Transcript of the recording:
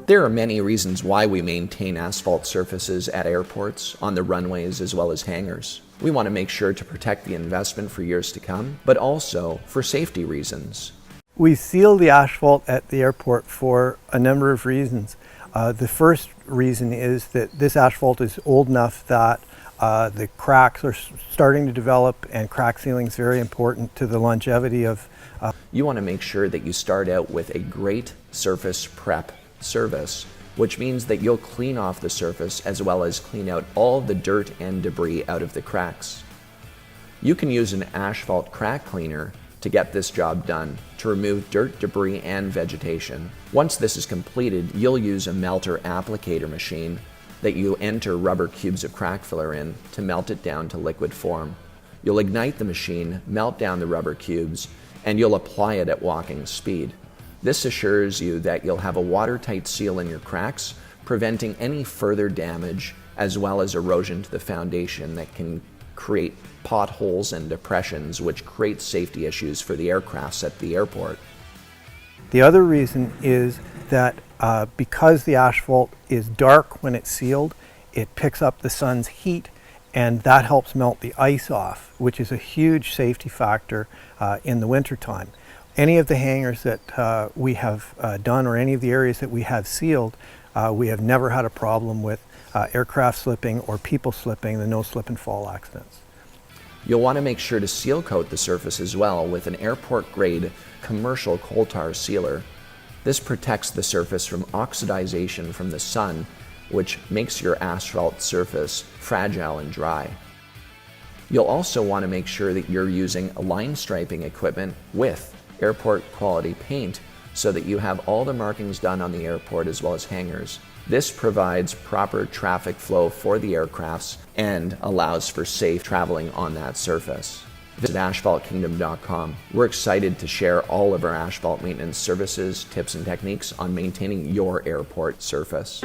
There are many reasons why we maintain asphalt surfaces at airports, on the runways, as well as hangars. We want to make sure to protect the investment for years to come, but also for safety reasons. We seal the asphalt at the airport for a number of reasons. The first reason is that this asphalt is old enough that the cracks are starting to develop, and crack sealing is very important to the longevity of. You want to make sure that you start out with a great surface prep service, which means that you'll clean off the surface as well as clean out all the dirt and debris out of the cracks. You can use an asphalt crack cleaner to get this job done, to remove dirt, debris, and vegetation. Once this is completed, you'll use a melter applicator machine that you enter rubber cubes of crack filler in to melt it down to liquid form. You'll ignite the machine, melt down the rubber cubes, and you'll apply it at walking speed. This assures you that you'll have a watertight seal in your cracks, preventing any further damage as well as erosion to the foundation that can create potholes and depressions, which create safety issues for the aircrafts at the airport. The other reason is that because the asphalt is dark when it's sealed, it picks up the sun's heat, and that helps melt the ice off, which is a huge safety factor in the wintertime. Any of the hangars that we have done, or any of the areas that we have sealed, we have never had a problem with aircraft slipping or people slipping, the no slip and fall accidents. You'll want to make sure to seal coat the surface as well with an airport grade commercial coal tar sealer. This protects the surface from oxidization from the sun, which makes your asphalt surface fragile and dry. You'll also want to make sure that you're using line striping equipment with airport quality paint so that you have all the markings done on the airport as well as hangars. This provides proper traffic flow for the aircrafts and allows for safe traveling on that surface. Visit asphaltkingdom.com. We're excited to share all of our asphalt maintenance services, tips, and techniques on maintaining your airport surface.